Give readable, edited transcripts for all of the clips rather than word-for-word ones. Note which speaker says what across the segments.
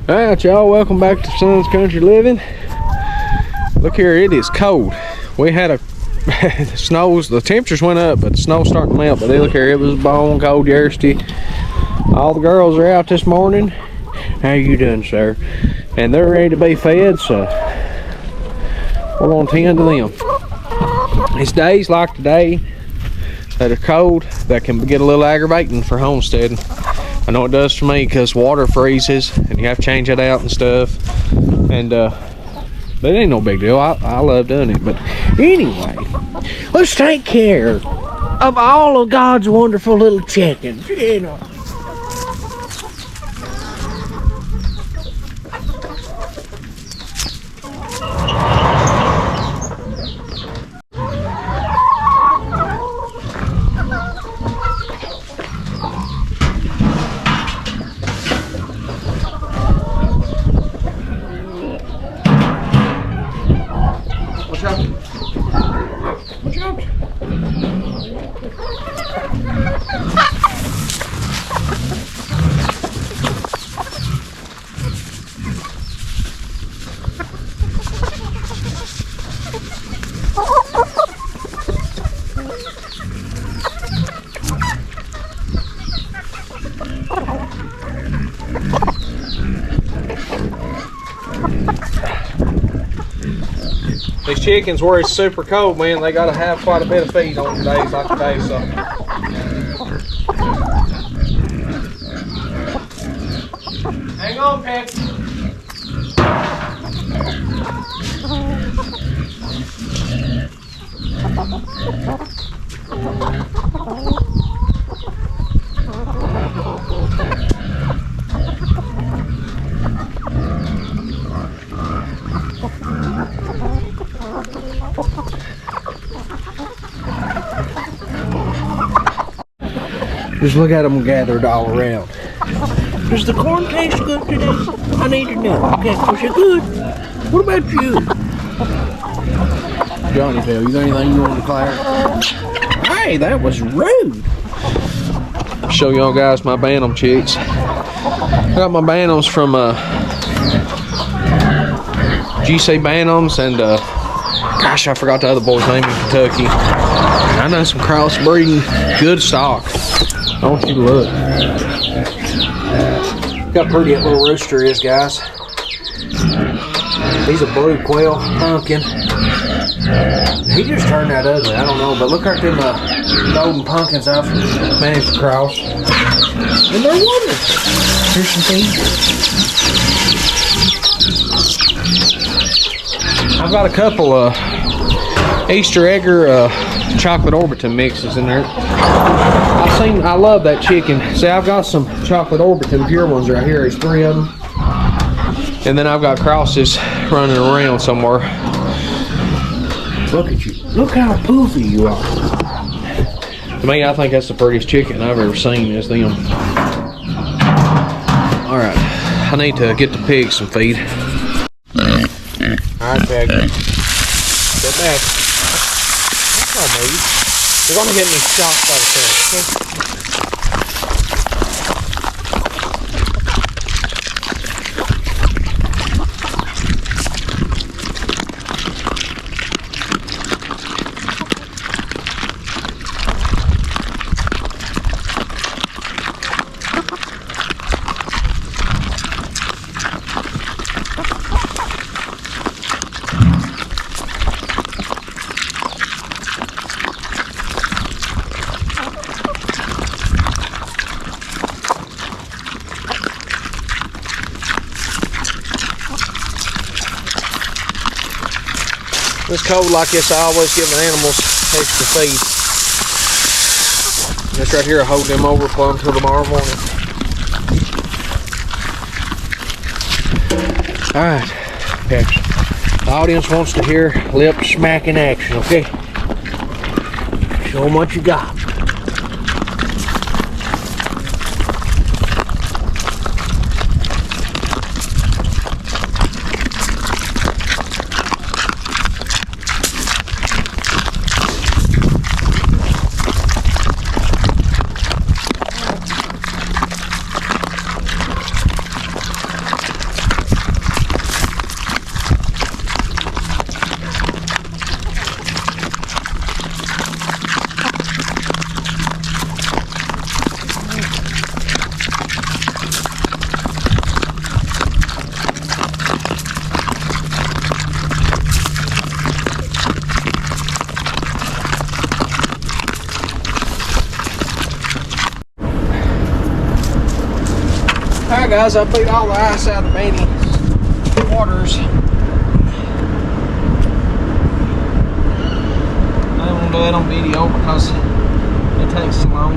Speaker 1: Alright, y'all, welcome back to Son's Country Living. Look here, it is cold. We had a the temperatures went up, but the snow's starting to melt. But look here, it was bone cold yesterday. All the girls are out this morning. How you doing, sir? And they're ready to be fed, so we're gonna tend to them. It's days like today that are cold that can get a little aggravating for homesteading. I know it does for me because water freezes and you have to change it out and stuff. And but it ain't no big deal. I love doing it. But anyway, let's take care of all of God's wonderful little chickens, you know. These chickens, where it's super cold, man, they gotta have quite a bit of feed on days like today, so. Hang on, Peck. Just look at them gathered all around. Does the corn taste good today? I need to know. Okay, is it good? What about you? Johnny Phil, you got anything you want to declare? Hey, that was rude. Show y'all guys my Bantam chicks. I got my Bantams from GC Bantams and gosh, I forgot the other boy's name in Kentucky. I done some crossbreeding, good stock. I want you to look. Look how pretty that little rooster is, guys. He's a blue quail pumpkin. He just turned out ugly. I don't know, but look at them golden pumpkins I've managed to cross. And they're wonderful. Here's some feed. I've got a couple Easter egger chocolate Orbiton mixes in there. I love that chicken. See, I've got some chocolate Orbiton pure ones right here. There's 3 of them. And then I've got crosses running around somewhere. Look at you. Look how poofy you are. To me, I think that's the prettiest chicken I've ever seen is them. Alright, I need to get the pigs some feed. Alright, Peg. Get back. That's all me. You're gonna get me shocked by the thing, okay? It's cold like this, I always give the animals extra feed. This right here will hold them over for until tomorrow morning. Alright, the audience wants to hear lip smacking action, okay? Show them what you got. Alright guys, I beat all the ice out of the Benny waters. I don't want to do it on video because it takes too long.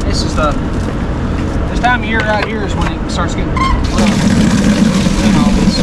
Speaker 1: This time of year right here is when it starts getting rough. All this.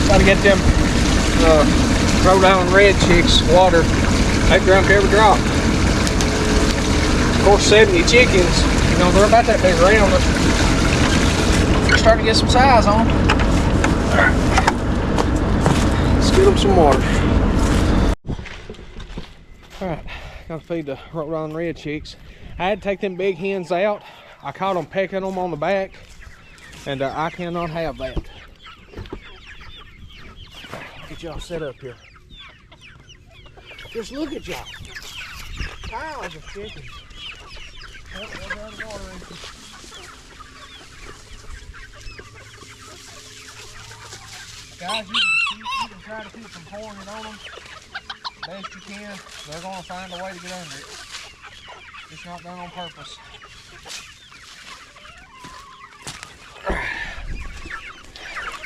Speaker 1: Gotta get them Rhode Island red chicks water. They drunk every drop. Of course, 70 chickens, you know, they're about that big around us. They're starting to get some size on them. Alright, let's get them some water. Alright, gotta feed the Rhode Island red chicks. I had to take them big hens out. I caught them pecking them on the back, and I cannot have that. Get y'all set up here. Just look at y'all. Piles of chickens. Oh, guys, you can try to keep from pouring it on them best you can. They're going to find a way to get under it. It's not done on purpose.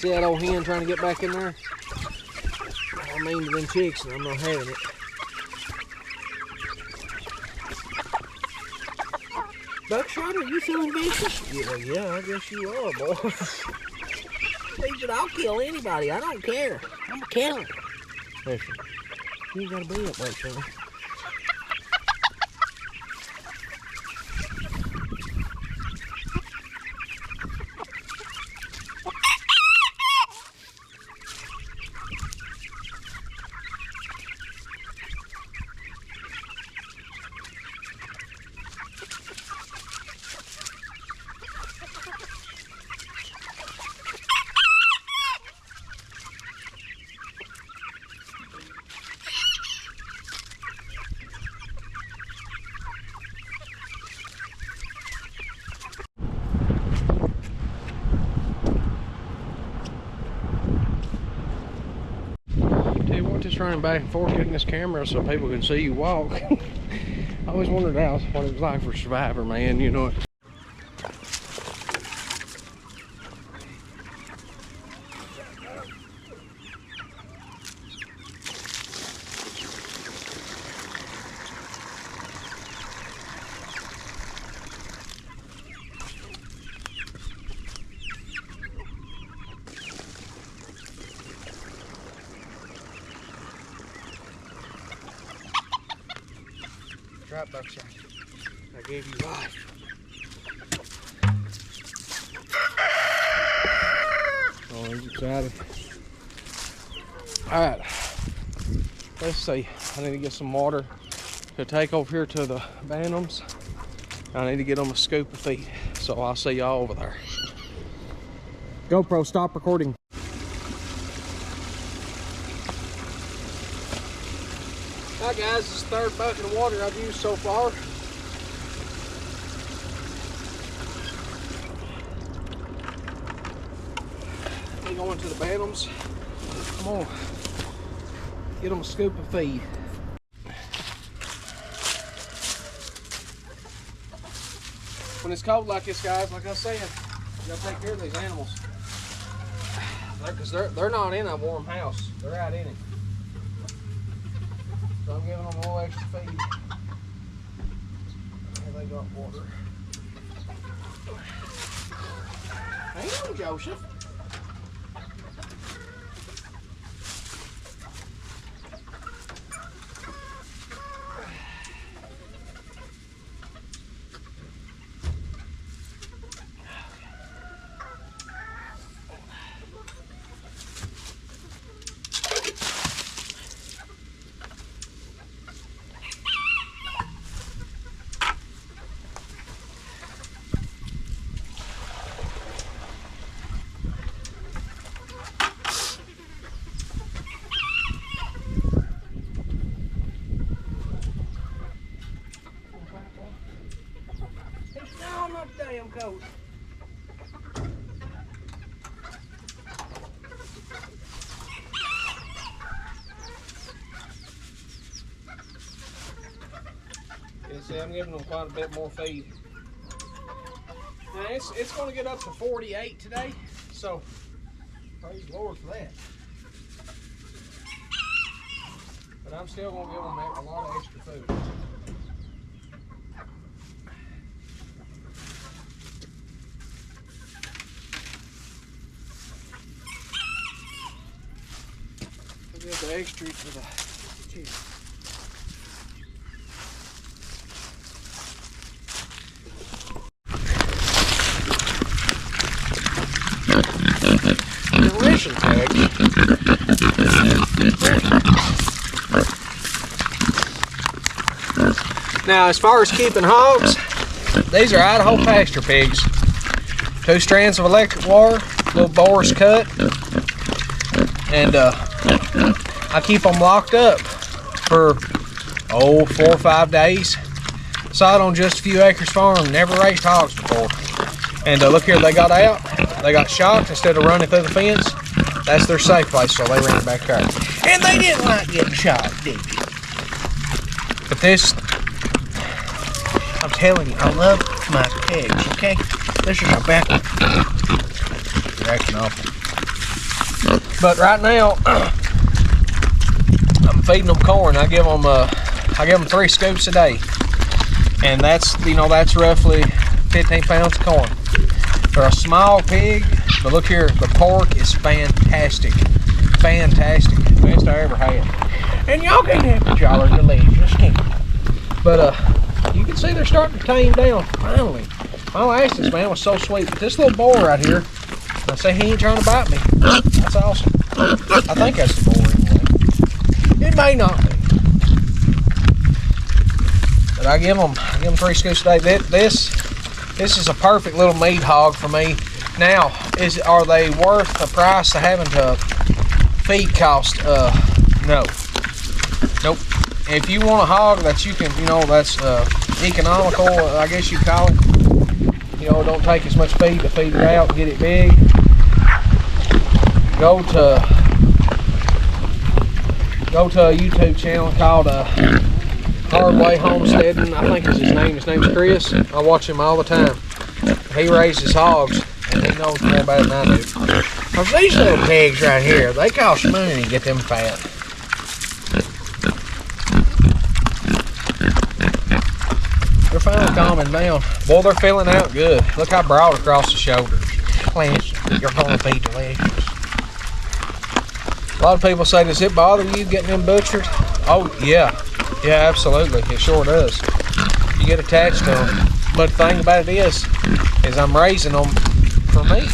Speaker 1: See that old hen trying to get back in there? I mean to them chicks, and I'm not having it. Buckshot, are you selling vicious? Yeah, I guess you are, boy. He said, I'll kill anybody. I don't care. I'm a killer. Listen, you ain't gotta be up like that. Just running back and forth getting this camera so people can see you walk. I always wondered what it was like for Survivor, man, you know. Right, Buckshot. I gave you life. Oh, he's excited. Alright. Let's see. I need to get some water to take over here to the Bantams. I need to get them a scoop of feed. So I'll see y'all over there. GoPro, stop recording. Alright guys, this is the third bucket of water I've used so far. They going to the Bantams. Come on, get them a scoop of feed. When it's cold like this, guys, like I said, you gotta take care of these animals. Because they're not in a warm house, they're out in it. So I'm giving them a little extra feed. Here they got water. Hang on, Joseph. Yeah, I'm giving them quite a bit more feed. Now it's going to get up to 48 today, so praise the Lord for that. But I'm still going to give them a lot of extra food. I'll give the extra for the chicken. Ration tags. Now, as far as keeping hogs, these are Idaho pasture pigs. 2 strands of electric wire, little Boris cut, and I keep them locked up for 4 or 5 days. Saw it on Just a Few Acres Farm. Never raised hogs before. And look here, they got out. They got shocked instead of running through the fence. That's their safe place, so they ran back there. And they didn't like getting shot, did you? But this, I'm telling you, I love my pigs, okay? This is our back one. You're acting awful. But right now, I'm feeding them corn. I give them 3 scoops a day. And that's, that's roughly 15 pounds of corn. They're a small pig, but look here, the pork is fantastic. Fantastic. Best I ever had. And y'all can't have it, y'all are delicious, can't you? But you can see they're starting to tame down, finally. My last man was so sweet. But this little boy right here, I say he ain't trying to bite me. That's awesome. I think that's the boy anyway. It may not be. But I give them 3 scoops a day. This is a perfect little meat hog for me. Now, are they worth the price of having to feed cost? No. Nope. If you want a hog that you can, that's economical, I guess you call it. Don't take as much feed to feed it out and get it big. Go to a YouTube channel called Homesteading, I think is his name. His name's Chris. I watch him all the time. He raises hogs, and he knows more about it than I do. Because these little pigs right here, they cost money to get them fat. They're finally calming down. Boy, they're filling out good. Look how broad across the shoulders. Lance, you're going to be delicious. A lot of people say, does it bother you getting them butchered? Oh, yeah. Yeah, absolutely. It sure does. You get attached to them. But the thing about it is I'm raising them for meat.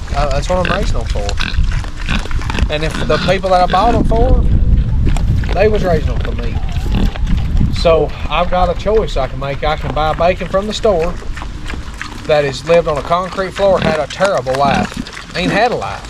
Speaker 1: That's what I'm raising them for. And if the people that I bought them for, they was raising them for meat. So I've got a choice I can make. I can buy bacon from the store that has lived on a concrete floor, had a terrible life, ain't had a life.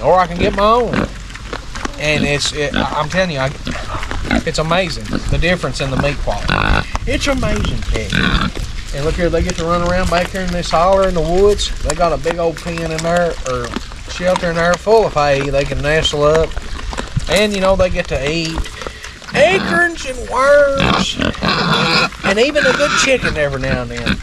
Speaker 1: Or I can get my own. And I'm telling you, it's amazing, the difference in the meat quality. It's amazing, pig. And look here, they get to run around back here in this holler in the woods. They got a big old pen in there, or shelter in there full of hay. They can nestle up. And, they get to eat acorns and worms. And even a good chicken every now and then.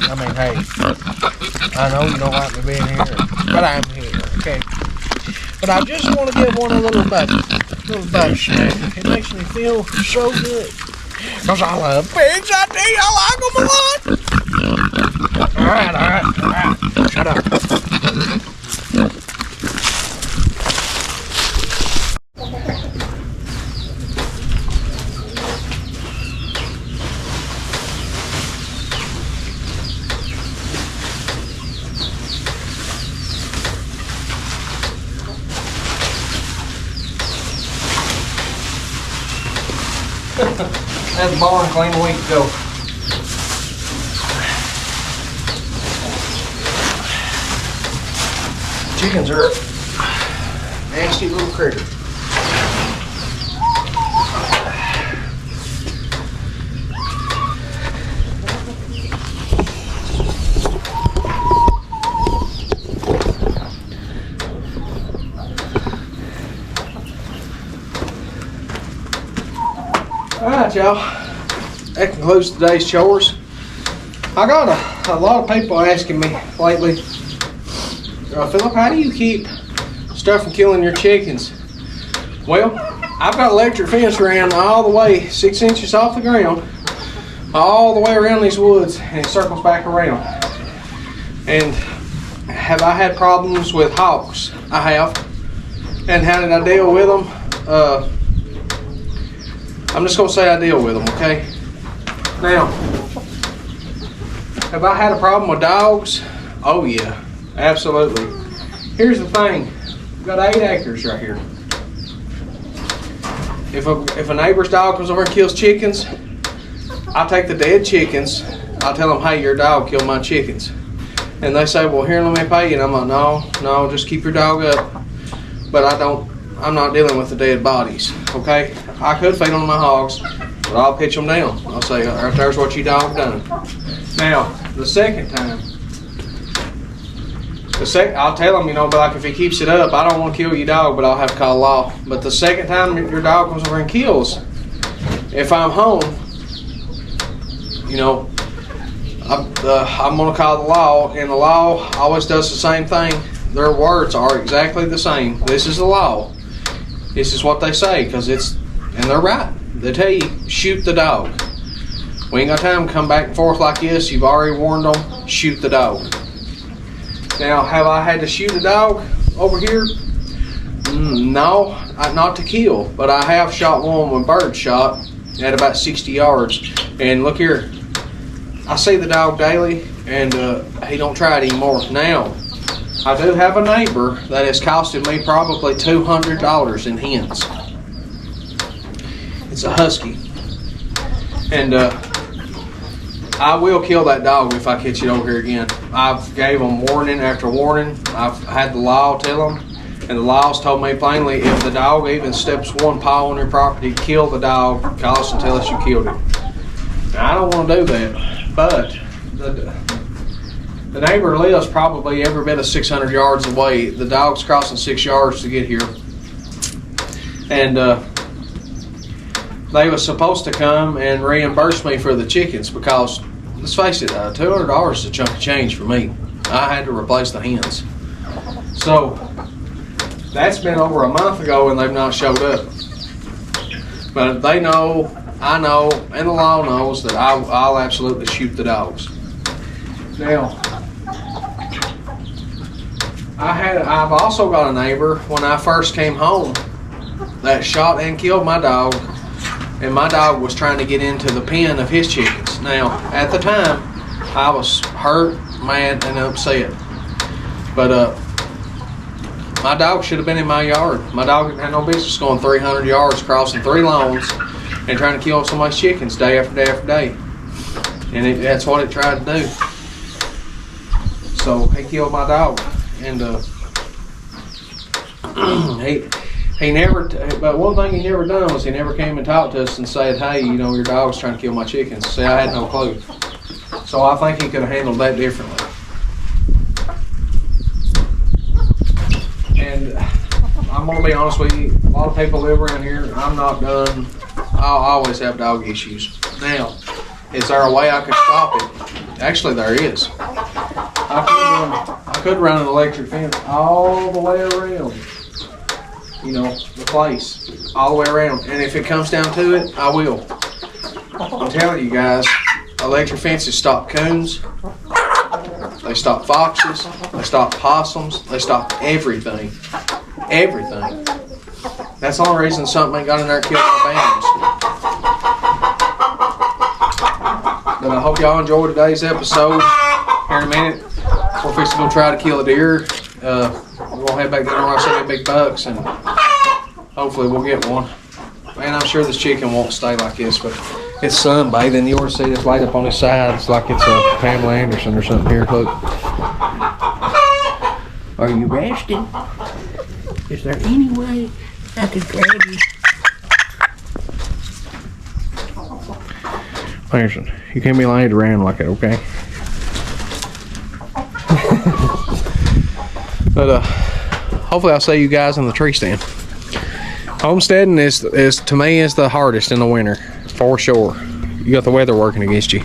Speaker 1: I mean, hey, I know you don't like me being here, but I'm here, okay? But I just want to give one a little butt snack. It makes me feel so good. Because I love pigs, I tell you, I like them a lot. All right. Shut up. Had the barn clean a week ago. Chickens are nasty little critters. All right, y'all. that concludes today's chores. I got a lot of people asking me lately, Philip, how do you keep stuff from killing your chickens? Well, I've got electric fence around all the way 6 inches off the ground, all the way around these woods, and it circles back around. And have I had problems with hawks? I have. And how did I deal with them? I'm just going to say I deal with them, okay? Now, have I had a problem with dogs? Oh yeah, absolutely. Here's the thing. We've got 8 acres right here. If a neighbor's dog comes over and kills chickens, I'll take the dead chickens. I'll tell them, hey, your dog killed my chickens. And they say, well, here, let me pay you. And I'm like, no, just keep your dog up. But I'm not dealing with the dead bodies, okay? I could feed on my hogs, but I'll pitch them down. I'll say, right there's what your dog done. Now, the second time, I'll tell him, but like if he keeps it up, I don't want to kill your dog, but I'll have to call law. But the second time your dog comes over and kills, if I'm home, I'm going to call the law, and the law always does the same thing. Their words are exactly the same. This is the law. This is what they say, and they're right. They tell you, shoot the dog. We ain't got time to come back and forth like this. You've already warned them, shoot the dog. Now, have I had to shoot a dog over here? No, not to kill, but I have shot one with bird shot at about 60 yards. And look here, I see the dog daily, and he don't try it anymore. Now, I do have a neighbor that has costed me probably $200 in hens. It's a husky. And I will kill that dog if I catch it over here again. I've gave them warning after warning. I've had the law tell them, and the law's told me plainly, if the dog even steps one paw on your property, kill the dog, call us and tell us you killed it. Now, I don't want to do that, but the neighbor lives probably every bit of 600 yards away. The dog's crossing 6 yards to get here. And they were supposed to come and reimburse me for the chickens because, let's face it, $200 is a chunk of change for me. I had to replace the hens. So, that's been over a month ago and they've not showed up. But they know, I know, and the law knows that I'll absolutely shoot the dogs. Now, I've also got a neighbor when I first came home that shot and killed my dog, and my dog was trying to get into the pen of his chickens. Now, at the time, I was hurt, mad, and upset. But my dog should have been in my yard. My dog had no business going 300 yards, crossing 3 lawns, and trying to kill somebody's chickens day after day after day. And that's what it tried to do. So he killed my dog. And he never, but one thing he never done was he never came and talked to us and said, hey, your dog's trying to kill my chickens. See, I had no clue. So I think he could have handled that differently. And I'm going to be honest with you, a lot of people live around here. I'm not done. I'll always have dog issues. Now, is there a way I could stop it? Actually, there is. I could run an electric fence all the way around, the place, all the way around. And if it comes down to it, I will. I'm telling you guys, electric fences stop coons, they stop foxes, they stop possums, they stop everything. Everything. That's the only reason something ain't got in there and killed my bambs. But I hope y'all enjoyed today's episode. Here in a minute, we're fixing to try to kill a deer. We're going to head back down where I see big bucks, and hopefully we'll get one. Man, I'm sure this chicken won't stay like this, but it's sunbathing. You ought to see this light up on his side. It's like it's a Pamela Anderson or something here. Look.
Speaker 2: Are you resting? Is there any way I could grab you?
Speaker 1: Anderson, you can't be laid around like that, okay? But hopefully I'll see you guys in the tree stand. Homesteading is to me is the hardest in the winter, for sure. you got the weather working against you.